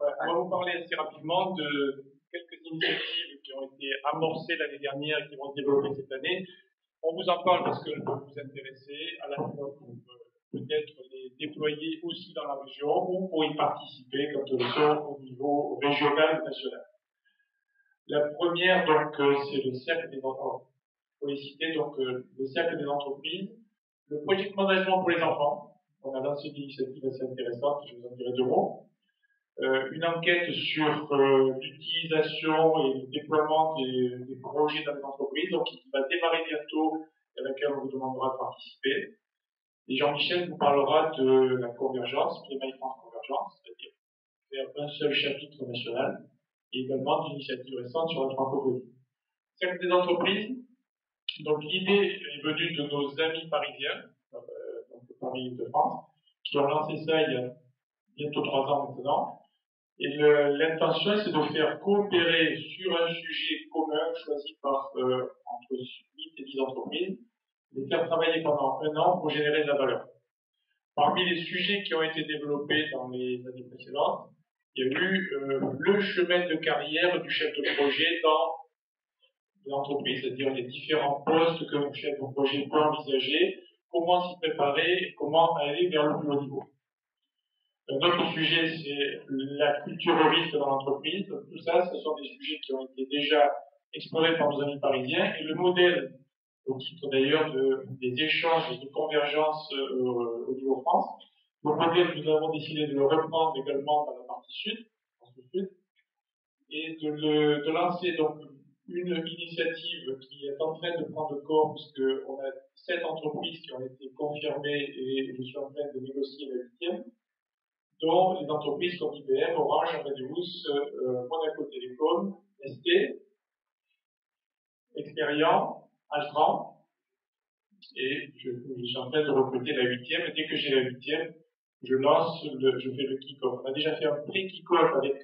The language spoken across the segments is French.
Ouais, on va vous parler assez rapidement de quelques initiatives qui ont été amorcées l'année dernière et qui vont se développer cette année. On vous en parle parce qu'elles peuvent vous intéresser, à la fois pour peut-être les déployer aussi dans la région ou pour y participer quand elles sont au niveau régional ou national. La première, donc, c'est le cercle des entreprises. Pour les citer, donc, le cercle des entreprises, le project management pour les enfants. On a lancé une initiative assez intéressante, je vous en dirai deux mots. Une enquête sur l'utilisation et le déploiement des projets dans les entreprises, donc qui va démarrer bientôt et à laquelle on vous demandera de participer. Et Jean-Michel vous parlera de la convergence, PMI France Convergence, c'est-à-dire faire un seul chapitre national, et également d'une initiative récente sur la francophonie. Cercle des entreprises, donc l'idée est venue de nos amis parisiens, donc Paris-de-France, qui ont lancé ça il y a bientôt 3 ans maintenant. Et l'intention, c'est de faire coopérer sur un sujet commun choisi par entre 8 et 10 entreprises, les faire travailler pendant 1 an pour générer de la valeur. Parmi les sujets qui ont été développés dans les années précédentes, il y a eu le chemin de carrière du chef de projet dans l'entreprise, c'est-à-dire les différents postes que le chef de projet peut envisager, comment s'y préparer et comment aller vers le plus haut niveau. Un autre sujet, c'est la culture risque dans l'entreprise. Tout ça, ce sont des sujets qui ont été déjà explorés par nos amis parisiens. Et le modèle, au titre d'ailleurs des échanges et de convergence au niveau France, le modèle, nous avons décidé de le reprendre également dans la partie sud, et de lancer donc une initiative qui est en train de prendre corps, puisqu'on a 7 entreprises qui ont été confirmées et je suis en train de négocier la 8e. Dont les entreprises comme IBM, Orange, Amadeus, Monaco Télécom, ST, Experian, Altran, et je suis en train de recruter la 8e, et dès que j'ai la 8e, je fais le kick-off. On a déjà fait un pré-kick-off avec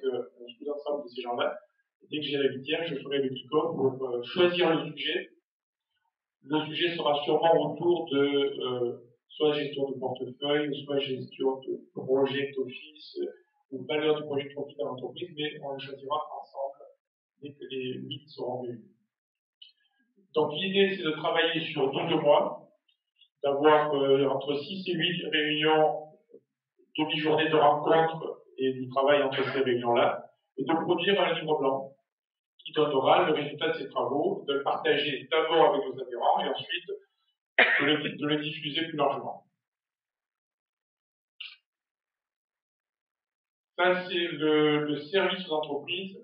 l'ensemble de ces gens-là, et dès que j'ai la 8e, je ferai le kick-off pour choisir le sujet. Le sujet sera sûrement autour de soit gestion de portefeuille, soit gestion de project office, ou valeur du project office dans l'entreprise, mais on le choisira ensemble dès que les 8 seront réunis. Donc l'idée, c'est de travailler sur 12 mois, d'avoir entre 6 et 8 réunions, demi-journées de rencontres et du travail entre ces réunions-là, et de produire un livre blanc qui donnera le résultat de ces travaux, de le partager d'abord avec nos adhérents et ensuite de le diffuser plus largement. Ça, c'est le service aux entreprises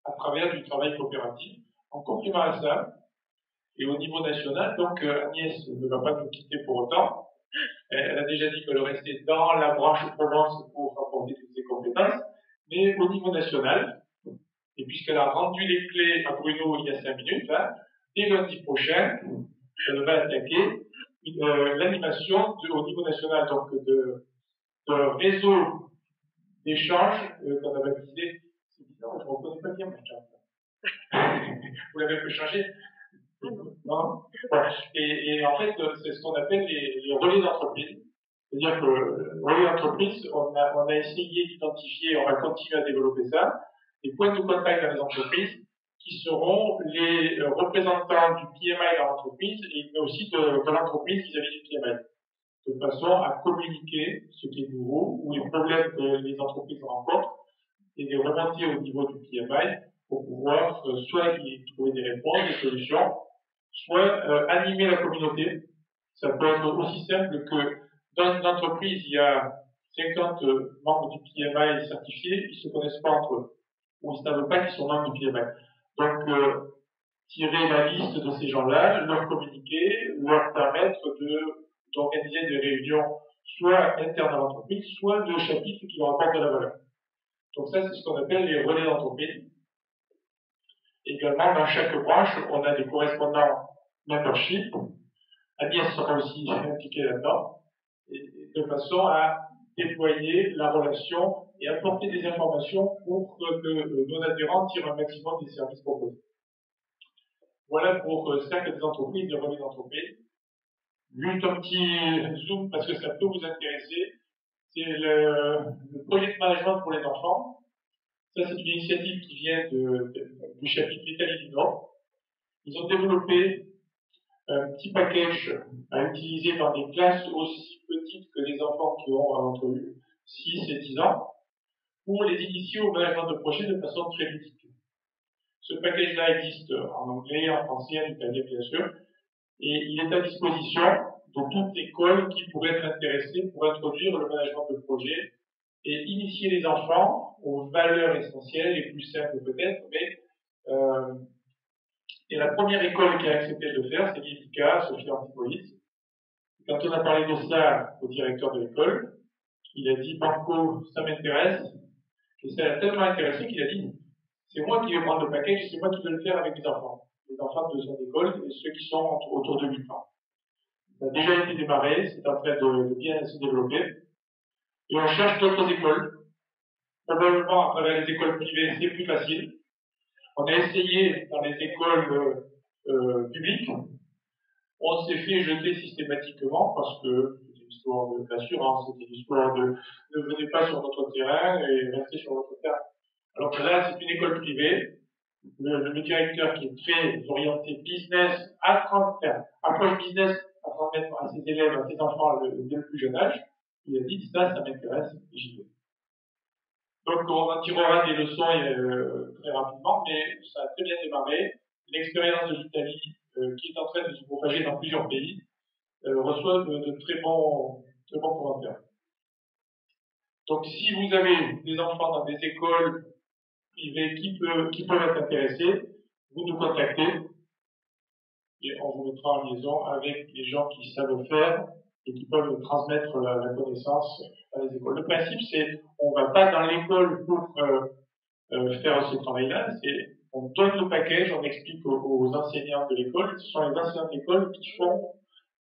à travers du travail coopératif. En complément à ça, et au niveau national, donc Agnès ne va pas nous quitter pour autant. Elle a déjà dit qu'elle restait dans la branche Provence pour apporter toutes ses compétences, mais au niveau national, et puisqu'elle a rendu les clés à Bruno il y a 5 minutes, hein, dès lundi prochain, elle va attaquer l'animation au niveau national, donc de réseau d'échange qu'on a baptisé. C'est bizarre, je ne reconnais pas bien mon chat. Vous l'avez un peu changé? Non. Et en fait, c'est ce qu'on appelle les relais d'entreprise. C'est-à-dire que relais d'entreprise, on a essayé d'identifier, on va continuer à développer ça, des points de contact dans les entreprises qui seront les représentants du PMI dans l'entreprise, mais aussi de l'entreprise vis-à-vis du PMI, de façon à communiquer ce qui est nouveau ou les problèmes que les entreprises rencontrent et les remonter au niveau du PMI pour pouvoir soit y trouver des réponses, des solutions, soit animer la communauté. Ça peut être aussi simple que dans une entreprise, il y a 50 membres du PMI certifiés, ils ne se connaissent pas entre eux, ou ils ne savent pas qu'ils sont membres du PMI. Donc, tirer la liste de ces gens-là, leur communiquer, leur permettre d'organiser des réunions soit internes à l'entreprise, soit de chapitres qui leur apportent de la valeur. Donc ça, c'est ce qu'on appelle les relais d'entreprise. Également, dans chaque branche, on a des correspondants membership. Agnès sera aussi impliquée là-dedans, de façon à déployer la relation et apporter des informations pour que nos adhérents tirent un maximum des services proposés. Voilà pour cercle des entreprises, des relais d'entreprise. Juste un petit zoom parce que ça peut vous intéresser. C'est le project management pour les enfants. Ça, c'est une initiative qui vient du chapitre Italie du Nord. Ils ont développé un petit package à utiliser dans des classes aussi petites que les enfants qui ont entre 6 et 10 ans pour les initier au management de projet de façon très ludique. Ce package-là existe en anglais, en français, en italien bien sûr, et il est à disposition de toute école qui pourrait être intéressée pour introduire le management de projet et initier les enfants aux valeurs essentielles, les plus simples peut-être, mais et la première école qui a accepté de le faire, c'est l'IFICA, Sophie Antipolis. Quand on a parlé de ça au directeur de l'école, il a dit Banco, ça m'intéresse, et ça l'a tellement intéressé qu'il a dit c'est moi qui vais prendre le package, c'est moi qui vais le faire avec les enfants de son école et ceux qui sont autour de 8 ans. Ça a déjà été démarré, c'est en train de bien se développer, et on cherche d'autres écoles. Probablement à travers les écoles privées, c'est plus facile. On a essayé dans les écoles publiques, on s'est fait jeter systématiquement parce que c'était l'histoire de l'assurance, c'était l'histoire de ne venez pas sur notre terrain et restez sur votre terrain. Alors que là, c'est une école privée. Le directeur qui est très orienté business, approche business à transmettre à ses élèves, à ses enfants dès le plus jeune âge, il a dit ça m'intéresse, j'y vais. Donc on en tirera des leçons très rapidement, mais ça a très bien démarré. L'expérience de l'Italie, qui est en train de se propager dans plusieurs pays, reçoit de très bons commentaires. Donc si vous avez des enfants dans des écoles privées qui peuvent être intéressés, vous nous contactez et on vous mettra en liaison avec les gens qui savent faire et qui peuvent transmettre la connaissance à les écoles. Le principe, c'est on ne va pas dans l'école pour faire ce travail-là, c'est on donne le package, on explique aux enseignants de l'école, ce sont les enseignants de l'école qui font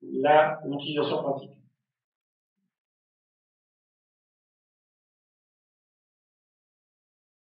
l'utilisation pratique.